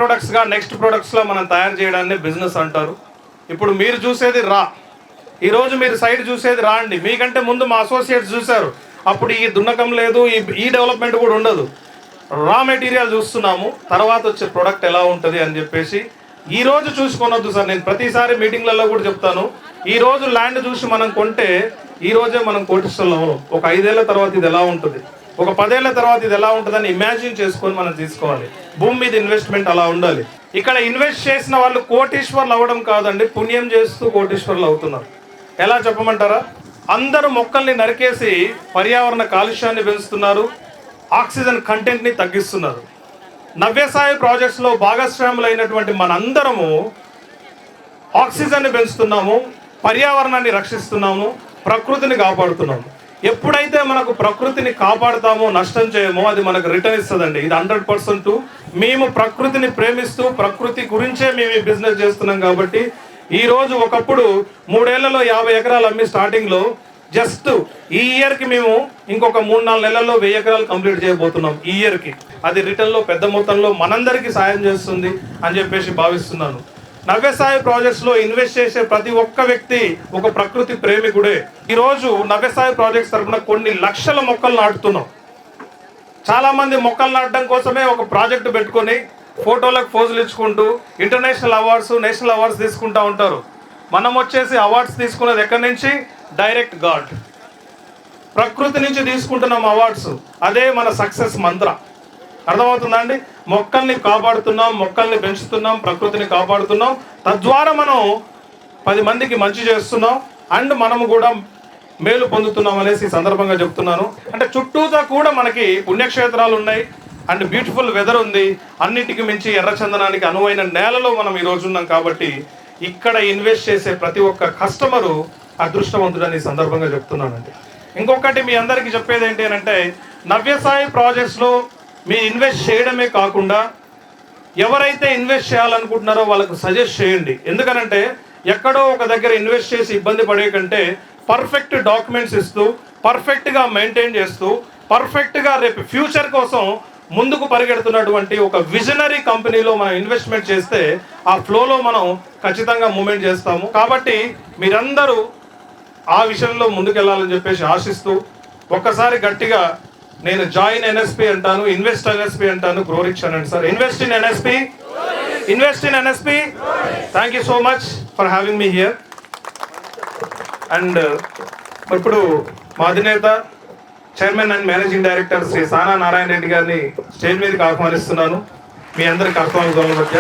ప్రొడక్ట్స్గా next ప్రొడక్ట్స్లో మనం తయారు చేయడాన్ని బిజినెస్ అంటారు. ఇప్పుడు మీరు చూసేది ఈరోజు మీరు సైడ్ చూసేది అండి. మీకంటే ముందు మా అసోసియేట్స్ చూశారు. అప్పుడు ఈ దున్నకం లేదు, ఈ డెవలప్మెంట్ కూడా ఉండదు. రా మెటీరియల్ చూస్తున్నాము, తర్వాత వచ్చే ప్రొడక్ట్ ఎలా ఉంటుంది అని చెప్పేసి ఈరోజు చూసుకొనొద్దు సార్. నేను ప్రతిసారి మీటింగ్లలో కూడా చెప్తాను, ఈరోజు ల్యాండ్ చూసి మనం కొంటే ఈరోజే మనం కోటిస్తున్నాం. ఒక 5 ఏళ్ల తర్వాత ఇది ఎలా ఉంటుంది, ఒక 10 ఏళ్ల తర్వాత ఇది ఎలా ఉంటుందని ఇమాజిన్ చేసుకొని మనం తీసుకోవాలి. భూమి మీద ఇన్వెస్ట్మెంట్ అలా ఉండాలి. ఇక్కడ ఇన్వెస్ట్ చేసిన వాళ్ళు కోటీశ్వర్లు అవ్వడం కాదండి, పుణ్యం చేస్తూ కోటీశ్వర్లు అవుతున్నారు. ఎలా చెప్పమంటారా? అందరూ మొక్కల్ని నరికేసి పర్యావరణ కాలుష్యాన్ని పెంచుతున్నారు, ఆక్సిజన్ కంటెంట్ని తగ్గిస్తున్నారు. నవ్యసాయి ప్రాజెక్ట్స్లో భాగస్వాములైనటువంటి మనందరము ఆక్సిజన్ని పెంచుతున్నాము, పర్యావరణాన్ని రక్షిస్తున్నాము, ప్రకృతిని కాపాడుతున్నాము. ఎప్పుడైతే మనకు ప్రకృతిని కాపాడుతామో, నష్టం చేయమో, అది మనకు రిటర్న్ ఇస్తుందండి. ఇది 100%. మేము ప్రకృతిని ప్రేమిస్తూ ప్రకృతి గురించే మేము ఈ బిజినెస్ చేస్తున్నాం. కాబట్టి ఈరోజు ఒకప్పుడు 3 ఏళ్లలో 50 ఎకరాలు అమ్మి స్టార్టింగ్లో జస్ట్ ఈ ఇయర్కి మేము ఇంకొక 3-4 నెలల్లో 1000 ఎకరాలు కంప్లీట్ చేయబోతున్నాం ఈ ఇయర్కి. అది రిటర్న్లో పెద్ద మొత్తంలో మనందరికీ సాయం చేస్తుంది అని చెప్పేసి భావిస్తున్నాను. నవ్యసాయి ప్రాజెక్ట్స్లో ఇన్వెస్ట్ చేసే ప్రతి ఒక్క వ్యక్తి ఒక ప్రకృతి ప్రేమికుడే. ఈరోజు నవ్యసాయి ప్రాజెక్ట్స్ తరఫున కొన్ని లక్షల మొక్కలు నాటుతున్నాం. చాలామంది మొక్కలు నాటడం కోసమే ఒక ప్రాజెక్టు పెట్టుకొని ఫోటోలకు పోజులు ఇచ్చుకుంటూ ఇంటర్నేషనల్ అవార్డ్స్, నేషనల్ అవార్డ్స్ తీసుకుంటూ ఉంటారు. మనం వచ్చేసి అవార్డ్స్ తీసుకునేది ఎక్కడి నుంచి? డైరెక్ట్ గాడ్, ప్రకృతి నుంచి తీసుకుంటున్నాం అవార్డ్స్. అదే మన సక్సెస్ మంత్ర. అర్థమవుతుందా అండి? మొక్కల్ని కాపాడుతున్నాం, మొక్కల్ని పెంచుతున్నాం, ప్రకృతిని కాపాడుతున్నాం. తద్వారా మనం 10 మందికి మంచి చేస్తున్నాం అండ్ మనము కూడా మేలు పొందుతున్నాం అనేసి ఈ సందర్భంగా చెప్తున్నాను. అంటే చుట్టూతా కూడా మనకి పుణ్యక్షేత్రాలు ఉన్నాయి అండ్ బ్యూటిఫుల్ వెదర్ ఉంది. అన్నిటికీ మించి ఎర్రచందనానికి అనువైన నేలలో మనం ఈరోజు ఉన్నాం. కాబట్టి ఇక్కడ ఇన్వెస్ట్ చేసే ప్రతి ఒక్క కస్టమరు అదృష్టవంతుడని ఈ సందర్భంగా చెప్తున్నానండి. ఇంకొకటి మీ అందరికీ చెప్పేది ఏంటి అంటే, నవ్యసాయి ప్రాజెక్ట్స్లో మీరు ఇన్వెస్ట్ చేయడమే కాకుండా ఎవరైతే ఇన్వెస్ట్ చేయాలనుకుంటున్నారో వాళ్ళకు సజెస్ట్ చేయండి. ఎందుకనంటే ఎక్కడో ఒక దగ్గర ఇన్వెస్ట్ చేసి ఇబ్బంది పడే కంటే పర్ఫెక్ట్ డాక్యుమెంట్స్ ఇస్తూ, పర్ఫెక్ట్గా మెయింటైన్ చేస్తూ, పర్ఫెక్ట్గా రేపు ఫ్యూచర్ కోసం ముందుకు పరిగెడుతున్నటువంటి ఒక విజనరీ కంపెనీలో మనం ఇన్వెస్ట్మెంట్ చేస్తే ఆ ఫ్లోలో మనం ఖచ్చితంగా మూమెంట్ చేస్తాము. కాబట్టి మీరందరూ ఆ విషయంలో ముందుకెళ్ళాలని చెప్పేసి ఆశిస్తూ ఒక్కసారి గట్టిగా నేను జాయిన్ ఎన్ఎస్పి అంటాను, ఇన్వెస్ట్ ఎన్ఎస్పి అంటాను, గ్రో రిచ్ అనండి sir. Invest in NSP, invest in NSP. Thank you so much for having me here. And ఇప్పుడు మా అధినేత, chairman and managing director Shri Sana Narayana Reddy గారిని స్టేజ్ మీదకి ఆహ్వానిస్తున్నాను. మీ అందరికి అర్థమవుతున్న మధ్య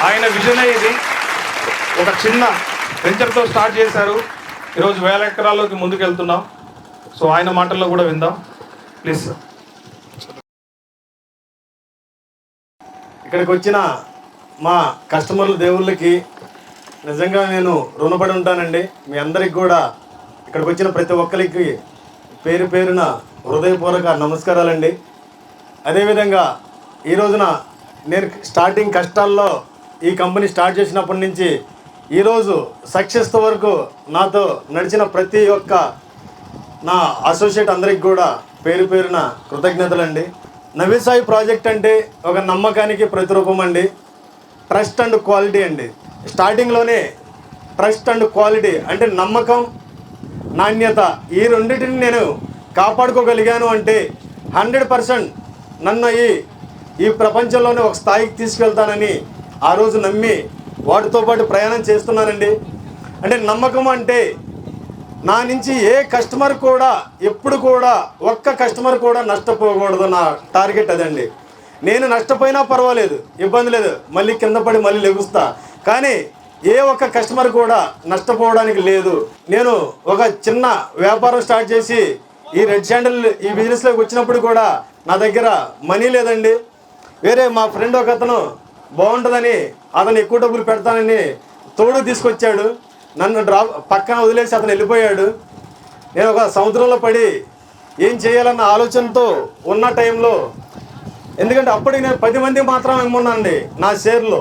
ఆయన విజనే ఇది. ఒక చిన్న వెంచర్తో స్టార్ట్ చేశారు, ఈరోజు 1000 ఎకరాల్లోకి ముందుకు వెళ్తున్నాం. సో ఆయన మాటల్లో కూడా విందాం ప్లీజ్ సార్. ఇక్కడికి వచ్చిన మా కస్టమర్ల దేవుళ్ళకి నిజంగా నేను రుణపడి ఉంటానండి. మీ అందరికి కూడా ఇక్కడికి వచ్చిన ప్రతి ఒక్కరికి పేరు పేరున హృదయపూర్వక నమస్కారాలండి. అదేవిధంగా ఈ రోజున నేను స్టార్టింగ్ కష్టాల్లో ఈ కంపెనీ స్టార్ట్ చేసినప్పటి నుంచి ఈరోజు సక్సెస్ వరకు నాతో నడిచిన ప్రతి ఒక్క నా అసోసియేట్ అందరికి కూడా పేరు పేరున కృతజ్ఞతలండి. నవ్యసాయి ప్రాజెక్ట్ అంటే ఒక నమ్మకానికి ప్రతిరూపం అండి. ట్రస్ట్ అండ్ క్వాలిటీ అండి. స్టార్టింగ్లోనే ట్రస్ట్ అండ్ క్వాలిటీ అంటే నమ్మకం, నాణ్యత, ఈ రెండింటిని నేను కాపాడుకోగలిగాను అంటే 100% నన్ను ఈ ప్రపంచంలోనే ఒక స్థాయికి తీసుకెళ్తానని ఆ రోజు నమ్మి వాటితో పాటు ప్రయాణం చేస్తున్నానండి. అంటే నమ్మకం అంటే నా నుంచి ఏ కస్టమర్ కూడా ఎప్పుడు కూడా ఒక్క కస్టమర్ కూడా నష్టపోకూడదు. నా టార్గెట్ అదండి. నేను నష్టపోయినా పర్వాలేదు, ఇబ్బంది లేదు, మళ్ళీ కింద పడి మళ్ళీ లెగుస్తా, కానీ ఏ ఒక్క కస్టమర్ కూడా నష్టపోవడానికి లేదు. నేను ఒక చిన్న వ్యాపారం స్టార్ట్ చేసి ఈ రెడ్ శాండిల్ ఈ బిజినెస్లోకి వచ్చినప్పుడు కూడా నా దగ్గర మనీ లేదండి. వేరే మా ఫ్రెండ్ ఒక అతను బాగుంటుందని అతను ఎక్కువ డబ్బులు పెడతానని తోడు తీసుకొచ్చాడు. నన్ను పక్కన వదిలేసి అతను వెళ్ళిపోయాడు. నేను ఒక సముద్రంలో పడి ఏం చేయాలన్న ఆలోచనతో ఉన్న టైంలో, ఎందుకంటే అప్పటికి నేను 10 మంది మాత్రం అమ్మున్నానండి నా షేర్లో,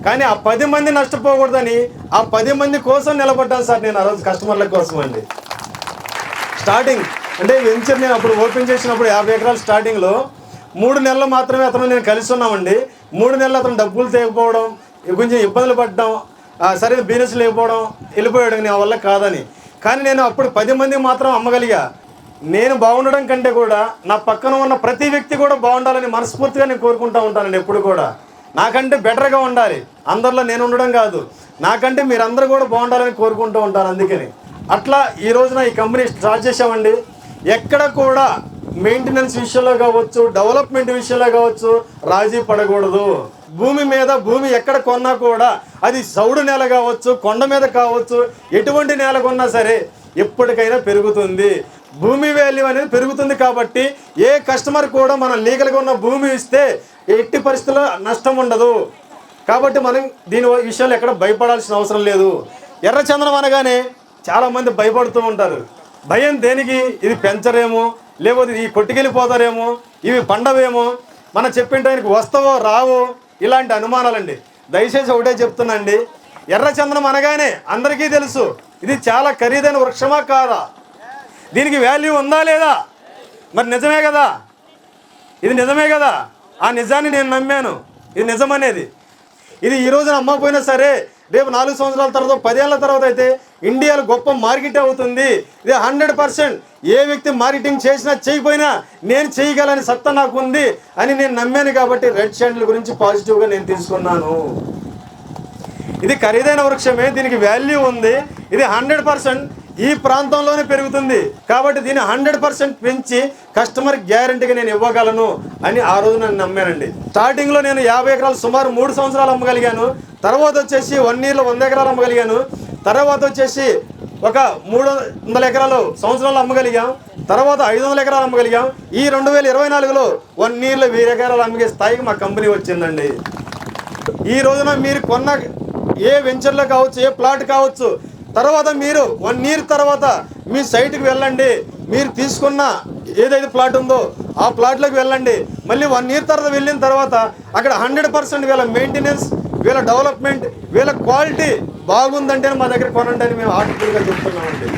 కానీ ఆ 10 మంది నష్టపోకూడదని ఆ 10 మంది కోసం నిలబడ్డాను సార్ నేను ఆ రోజు కస్టమర్ల కోసం అండి. స్టార్టింగ్ అంటే వెంచర్ నేను అప్పుడు ఓపెన్ చేసినప్పుడు 50 ఎకరాలు స్టార్టింగ్లో 3 నెలలు మాత్రమే అతను నేను కలిసి ఉన్నామండి. 3 నెలలు అతను డబ్బులు తేకపోవడం, కొంచెం ఇబ్బందులు పడడం, సరైన బిజినెస్ లేకపోవడం, వెళ్ళిపోయాడు నా వల్ల కాదని. కానీ నేను అప్పుడు 10 మందికి మాత్రం అమ్మగలిగా. నేను బాగుండడం కంటే కూడా నా పక్కన ఉన్న ప్రతి వ్యక్తి కూడా బాగుండాలని మనస్ఫూర్తిగా నేను కోరుకుంటూ ఉంటానండి. ఎప్పుడు కూడా నాకంటే బెటర్గా ఉండాలి, అందరిలో నేను ఉండడం కాదు, నాకంటే మీరందరూ కూడా బాగుండాలని కోరుకుంటూ ఉంటాను. అందుకని అట్లా ఈ రోజున ఈ కంపెనీ స్టార్ట్ చేసామండి. ఎక్కడ కూడా మెయింటెనెన్స్ విషయంలో కావచ్చు, డెవలప్మెంట్ విషయంలో కావచ్చు రాజీ పడకూడదు. భూమి మీద భూమి ఎక్కడ కొన్నా కూడా అది సౌడు నేల కావచ్చు, కొండ మీద కావచ్చు, ఎటువంటి నేల కొన్నా సరే ఎప్పటికైనా పెరుగుతుంది. భూమి వాల్యూ అనేది పెరుగుతుంది. కాబట్టి ఏ కస్టమర్ కూడా మనం లీగల్గా ఉన్న భూమి ఇస్తే ఎట్టి పరిస్థితుల్లో నష్టం ఉండదు. కాబట్టి మనం దీని విషయంలో ఎక్కడ భయపడాల్సిన అవసరం లేదు. ఎర్రచందనం అనగానే చాలామంది భయపడుతూ ఉంటారు. భయం దేనికి? ఇది పెంచరేమో, లేకపోతే ఈ కొట్టుకెళ్ళిపోతారేమో, ఇవి పండవేమో, మనం చెప్పిన టైంకి వస్తావో రావో, ఇలాంటి అనుమానాలండి. దయచేసి ఒకటే చెప్తున్నాండి, ఎర్రచందనం అనగానే అందరికీ తెలుసు ఇది చాలా ఖరీదైన వృక్షమా కాదా, దీనికి వాల్యూ ఉందా లేదా? మరి నిజమే కదా, ఇది నిజమే కదా. ఆ నిజాన్ని నేను నమ్మాను, ఇది నిజమనేది. ఇది ఈ రోజున అమ్మకపోయినా సరే రేపు 4 సంవత్సరాల తర్వాత 10 ఏళ్ళ తర్వాత అయితే ఇండియాలో గొప్ప మార్కెట్ అవుతుంది. ఇది 100%. ఏ వ్యక్తి మార్కెటింగ్ చేసినా చేయకపోయినా నేను చేయగలని సత్తా నాకు ఉంది అని నేను నమ్మాను. కాబట్టి రెడ్ శాండిల్ గురించి పాజిటివ్గా నేను తీసుకున్నాను. ఇది ఖరీదైన వృక్షమే, దీనికి వాల్యూ ఉంది, ఇది 100% ఈ ప్రాంతంలోనే పెరుగుతుంది. కాబట్టి దీన్ని 100% పెంచి కస్టమర్ గ్యారంటీగా నేను ఇవ్వగలను అని ఆ రోజు నేను నమ్మానండి. స్టార్టింగ్లో నేను 50 ఎకరాలు సుమారు 3 సంవత్సరాలు అమ్మగలిగాను. తర్వాత వచ్చేసి 1 ఇయర్లో 100 ఎకరాలు అమ్మగలిగాను. తర్వాత వచ్చేసి ఒక 300 ఎకరాలు సంవత్సరాలు అమ్మగలిగాం. తర్వాత 500 ఎకరాలు అమ్మగలిగాం. ఈ 2024లో 1 ఇయర్లో 1000 ఎకరాలు అమ్మే స్థాయికి మా కంపెనీ వచ్చిందండి. ఈ రోజున మీరు కొన్న ఏ వెంచర్లో కావచ్చు, ఏ ప్లాట్ కావచ్చు, తర్వాత మీరు 1 ఇయర్ తర్వాత మీ సైట్కి వెళ్ళండి. మీరు తీసుకున్న ఏదైతే ప్లాట్ ఉందో ఆ ప్లాట్లోకి వెళ్ళండి. మళ్ళీ 1 ఇయర్ తర్వాత వెళ్ళిన తర్వాత అక్కడ 100% వీళ్ళ మెయింటెనెన్స్, వీళ్ళ డెవలప్మెంట్, వీళ్ళ క్వాలిటీ బాగుందంటేనే మా దగ్గర కొనండి అని మేము ఆర్టికల్గా చెప్తున్నామండి.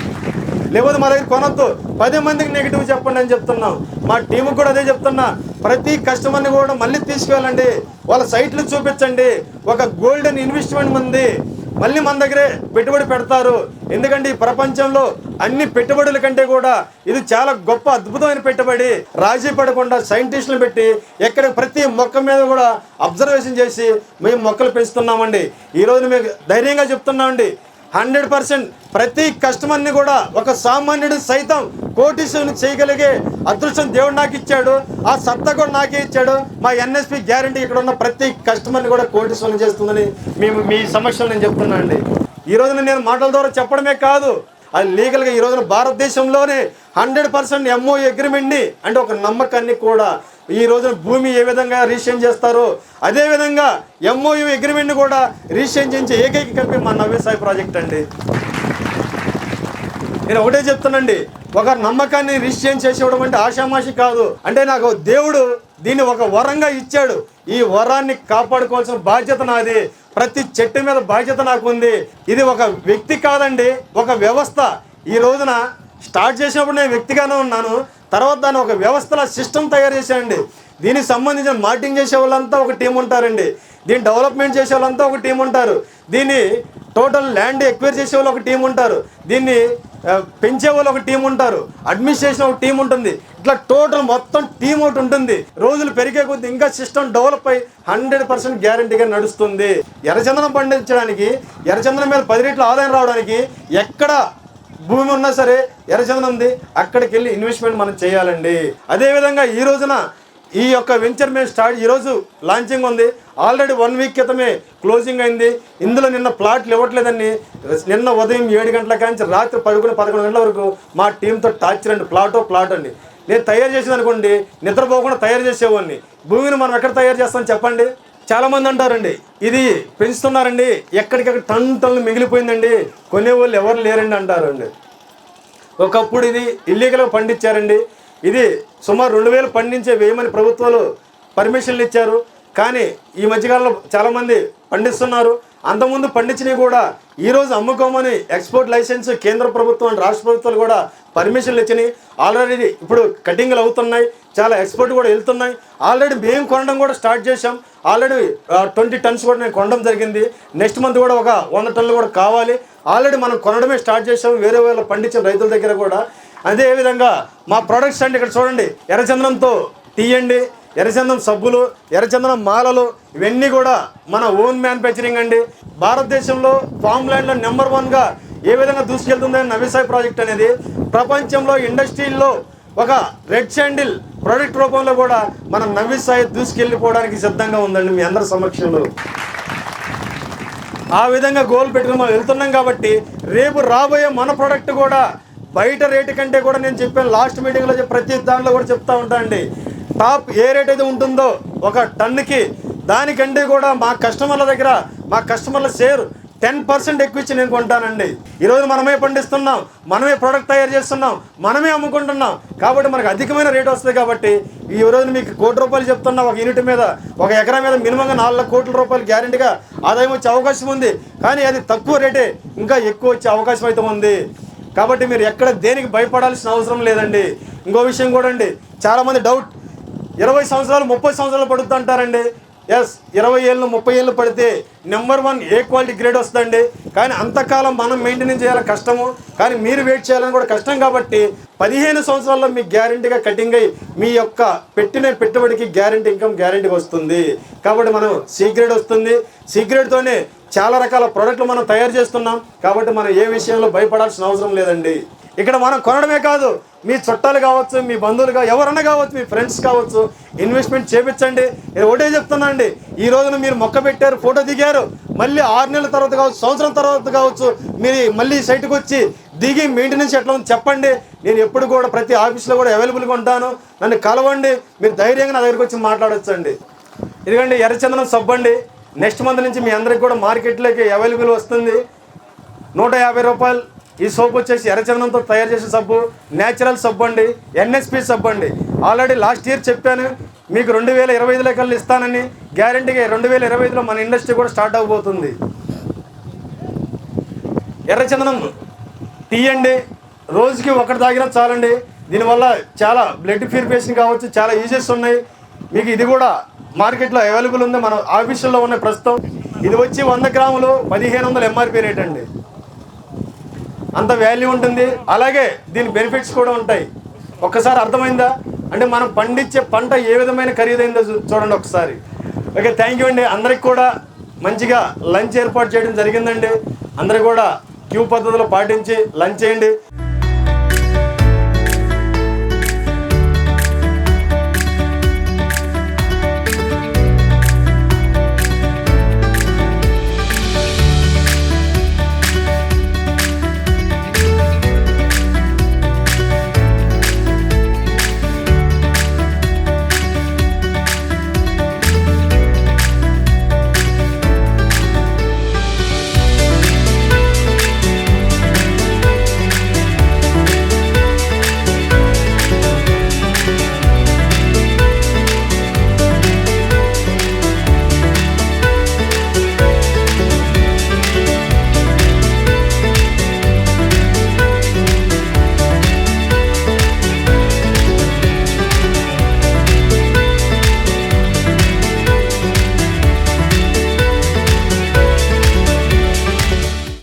లేకపోతే మా దగ్గర కొనొద్దు, 10 మందికి నెగిటివ్ చెప్పండి అని చెప్తున్నాం. మా టీంకి కూడా అదే చెప్తున్నా. ప్రతి కస్టమర్ని కూడా మళ్ళీ తీసుకువెళ్ళండి, వాళ్ళ సైట్లు చూపించండి. ఒక గోల్డెన్ ఇన్వెస్ట్మెంట్ ఉంది, మళ్ళీ మన దగ్గరే పెట్టుబడి పెడతారు. ఎందుకంటే ఈ ప్రపంచంలో అన్ని పెట్టుబడుల కంటే కూడా ఇది చాలా గొప్ప అద్భుతమైన పెట్టుబడి. రాజీ పడకుండా సైంటిస్టులు పెట్టి ఎక్కడ ప్రతి మొక్క మీద కూడా అబ్జర్వేషన్ చేసి మేము మొక్కలు పెంచుతున్నామండి. ఈరోజు మీకు ధైర్యంగా చెప్తున్నామండి, 100% ప్రతి కస్టమర్ని కూడా ఒక సామాన్యుడు సైతం కోటీశ్వరుని చేయగలిగే అదృష్టం దేవుడు నాకు ఇచ్చాడు. ఆ సత్తా కూడా నాకే ఇచ్చాడు. మా ఎన్ఎస్పి గ్యారంటీ ఇక్కడ ఉన్న ప్రతి కస్టమర్ని కూడా కోటీశ్వరుని చేస్తుందని మేము మీ సమక్షంలో నేను చెప్తున్నా అండి. ఈ రోజున నేను మాటల ద్వారా చెప్పడమే కాదు, అది లీగల్గా ఈ రోజున భారతదేశంలోనే 100% MOU అగ్రిమెంట్ని అంటే ఒక నమ్మకాన్ని కూడా ఈ రోజున భూమి ఏ విధంగా రిజిస్ట్రేషన్ చేస్తారో అదేవిధంగా MOU అగ్రిమెంట్ని కూడా రిజిస్ట్రేషన్ చేయించే ఏకైక కంపెనీ మా నవ్య సాయి ప్రాజెక్ట్ అండి. నేను ఒకటే చెప్తానండి, ఒక నమ్మకాన్ని రిజిస్ట్రేషన్ చేసేవడం అంటే ఆషామాషి కాదు. అంటే నాకు దేవుడు దీన్ని ఒక వరంగా ఇచ్చాడు. ఈ వరాన్ని కాపాడుకోవాల్సిన బాధ్యత నాది. ప్రతి చెట్టు మీద బాధ్యత నాకు ఉంది. ఇది ఒక వ్యక్తి కాదండి, ఒక వ్యవస్థ. ఈ రోజున స్టార్ట్ చేసినప్పుడు నేను వ్యక్తిగానే ఉన్నాను, తర్వాత దాన్ని ఒక వ్యవస్థల సిస్టమ్ తయారు చేశానండి. దీనికి సంబంధించిన మార్కెటింగ్ చేసే వాళ్ళంతా ఒక టీం ఉంటారండి, దీన్ని డెవలప్మెంట్ చేసే వాళ్ళంతా ఒక టీం ఉంటారు, దీన్ని టోటల్ ల్యాండ్ ఎక్వైర్ చేసే వాళ్ళు ఒక టీం ఉంటారు, దీన్ని పెంచే వాళ్ళు ఒక టీం ఉంటారు, అడ్మినిస్ట్రేషన్ ఒక టీం ఉంటుంది. ఇట్లా టోటల్ మొత్తం టీం ఒకటి ఉంటుంది. రోజులు పెరిగే కొద్దీ ఇంకా సిస్టమ్ డెవలప్ అయ్యి 100% గ్యారంటీగా నడుస్తుంది. ఎర్రచందనం పండించడానికి, ఎర్రచందనం మీద 10 రెట్ల ఆదాయం రావడానికి ఎక్కడ భూమి ఉన్నా సరే ఎర్రచందనం ఉంది, అక్కడికి వెళ్ళి ఇన్వెస్ట్మెంట్ మనం చేయాలండి. అదేవిధంగా ఈ రోజున ఈ యొక్క వెంచర్ మేము ఈరోజు లాంచింగ్ ఉంది. ఆల్రెడీ 1 వీక్ క్రితమే క్లోజింగ్ అయింది. ఇందులో నిన్న ప్లాట్లు ఇవ్వట్లేదని నిన్న ఉదయం 7 గంటల కానీ రాత్రి 11 గంటల వరకు మా టీంతో టార్చర్ అండి. ప్లాట్ అండి నేను తయారు చేసేది అనుకోండి, నిద్రపోకుండా తయారు చేసేవాడిని. భూమిని మనం ఎక్కడ తయారు చేస్తామని చెప్పండి. చాలామంది అంటారండి ఇది పెంచుతున్నారండి, ఎక్కడికక్కడ టన్నులు మిగిలిపోయిందండి, కొనేవాళ్ళు ఎవరు లేరండి అంటారండి. ఒకప్పుడు ఇది ఇల్లీగల్గా పండించారండి. ఇది సుమారు 2000 పండించే వేయమని ప్రభుత్వాలు పర్మిషన్లు ఇచ్చారు. కానీ ఈ మధ్యకాలంలో చాలామంది పండిస్తున్నారు. అంతకుముందు పండించినవి కూడా ఈరోజు అమ్ముకోమని ఎక్స్పోర్ట్ లైసెన్స్ కేంద్ర ప్రభుత్వం రాష్ట్ర ప్రభుత్వాలు కూడా పర్మిషన్లు ఇచ్చినాయి. ఆల్రెడీ ఇప్పుడు కటింగ్లు అవుతున్నాయి. చాలా ఎక్స్పోర్ట్ కూడా వెళ్తున్నాయి. ఆల్రెడీ మేము కొనడం కూడా స్టార్ట్ చేసాం. ఆల్రెడీ 20 టన్స్ కూడా నేను కొనడం జరిగింది. నెక్స్ట్ మంత్ కూడా ఒక 100 టన్నులు కూడా కావాలి. ఆల్రెడీ మనం కొనడమే స్టార్ట్ చేసాం వేరే వేరే పండించిన రైతుల దగ్గర కూడా. అదేవిధంగా మా ప్రొడక్ట్స్ అండి ఇక్కడ చూడండి, ఎర్రచందనంతో తీయండి, ఎర్రచందనం సబ్బులు, ఎర్రచందనం మాలలు, ఇవన్నీ కూడా మన ఓన్ మ్యానుఫ్యాక్చరింగ్ అండి. భారతదేశంలో ఫామ్ ల్యాండ్లో నెంబర్ 1గా ఏ విధంగా దూసుకెళ్తుందని నవ్యసాయి ప్రాజెక్ట్ అనేది ప్రపంచంలో ఇండస్ట్రీల్లో ఒక రెడ్ శాండిల్ ప్రోడక్ట్ రూపంలో కూడా మన నవ్యసాయి దూసుకెళ్ళిపోవడానికి సిద్ధంగా ఉందండి మీ అందరి సమక్షంలో. ఆ విధంగా గోల్ పెట్టుకుని మనం వెళ్తున్నాం కాబట్టి రేపు రాబోయే మన ప్రోడక్ట్ కూడా బయట రేటు కంటే కూడా నేను చెప్పాను లాస్ట్ మీటింగ్లో ప్రతి దాంట్లో కూడా చెప్తా ఉంటా అండి, టాప్ ఏ రేట్ అయితే ఉంటుందో ఒక టన్నుకి దానికంటే కూడా మా కస్టమర్ల దగ్గర మా కస్టమర్ల షేర్ 10% ఎక్కువ ఇచ్చి నేను కొంటానండి. ఈరోజు మనమే పండిస్తున్నాం, మనమే ప్రోడక్ట్ తయారు చేస్తున్నాం, మనమే అమ్ముకుంటున్నాం కాబట్టి మనకు అధికమైన రేట్ వస్తుంది. కాబట్టి ఈ రోజు మీకు ₹1,00,00,000 చెప్తున్నా ఒక యూనిట్ మీద, ఒక ఎకరా మీద మినిమంగా ₹4,00,00,000 గ్యారెంటీగా ఆదాయం వచ్చే అవకాశం ఉంది. కానీ అది తక్కువ రేటే, ఇంకా ఎక్కువ వచ్చే అవకాశం అయితే ఉంది. కాబట్టి మీరు ఎక్కడ దేనికి భయపడాల్సిన అవసరం లేదండి. ఇంకో విషయం కూడా అండి, చాలామంది డౌట్ 20 సంవత్సరాలు 30 సంవత్సరాలు పడుతుంటారండి. ఎస్, 20 ఏళ్ళు 30 ఏళ్ళు పడితే నెంబర్ 1 ఏ క్వాలిటీ గ్రేడ్ వస్తుందండి. కానీ అంతకాలం మనం మెయింటెనెన్స్ చేయాలి కష్టము, కానీ మీరు వెయిట్ చేయాలని కూడా కష్టం. కాబట్టి 15 సంవత్సరాల్లో మీకు గ్యారెంటీగా కటింగ్ అయ్యి మీ యొక్క పెట్టిన పెట్టుబడికి గ్యారెంటీ ఇన్కమ్ గ్యారెంటీగా వస్తుంది. కాబట్టి మనం సి గ్రేడ్ వస్తుంది. సి గ్రేడ్తోనే చాలా రకాల ప్రోడక్ట్లు మనం తయారు చేస్తున్నాం. కాబట్టి మనం ఏ విషయంలో భయపడాల్సిన అవసరం లేదండి. ఇక్కడ మనం కొనడమే కాదు, మీ చుట్టాలు కావచ్చు, మీ బంధువులుగా ఎవరన్నా కావచ్చు, మీ ఫ్రెండ్స్ కావచ్చు, ఇన్వెస్ట్మెంట్ చేపించండి. నేను ఒకటే చెప్తున్నా అండి, ఈ రోజున మీరు మొక్క పెట్టారు, ఫోటో దిగారు, మళ్ళీ 6 నెలల తర్వాత కావచ్చు, సంవత్సరం తర్వాత కావచ్చు, మీరు మళ్ళీ సైట్కి వచ్చి దిగి మెయింటెనెన్స్ ఎట్లా ఉంది చెప్పండి. నేను ఎప్పుడు కూడా ప్రతి ఆఫీస్లో కూడా అవైలబుల్గా ఉంటాను. నన్ను కలవండి, మీరు ధైర్యంగా నా దగ్గరికి వచ్చి మాట్లాడొచ్చండి. ఎందుకంటే ఎర్రచందనం సబ్బు అండి, నెక్స్ట్ మంత్ నుంచి మీ అందరికి కూడా మార్కెట్లోకి అవైలబుల్ వస్తుంది. ₹150 ఈ సోప్ వచ్చేసి ఎర్రచందనంతో తయారు చేసే సబ్బు, న్యాచురల్ సబ్బు అండి, NSP సబ్బు అండి. ఆల్రెడీ లాస్ట్ ఇయర్ చెప్పాను మీకు 2025లో కల్లా ఇస్తానని. గ్యారెంటీగా 2025లో మన ఇండస్ట్రీ కూడా స్టార్ట్ అవబోతుంది. ఎర్రచందనం తీయండి, రోజుకి ఒకటి తాగినా చాలండి. దీనివల్ల చాలా బ్లడ్ ప్యూరిఫికేషన్ కావచ్చు, చాలా యూజెస్ ఉన్నాయి. మీకు ఇది కూడా మార్కెట్లో అవైలబుల్ ఉంది, మన ఆఫీసుల్లో ఉన్నాయి ప్రస్తుతం. ఇది వచ్చి 100 గ్రాములు 1500 MRP రేట్ అండి. అంత వాల్యూ ఉంటుంది. అలాగే దీని బెనిఫిట్స్ కూడా ఉంటాయి. ఒక్కసారి అర్థమైందా అంటే మనం పండించే పంట ఏ విధమైన ఖరీదైందో చూడండి ఒకసారి. ఓకే, థ్యాంక్ యూ అండి. అందరికి కూడా మంచిగా లంచ్ ఏర్పాటు చేయడం జరిగిందండి. అందరూ కూడా క్యూ పద్ధతిలో పాటించి లంచ్ చేయండి.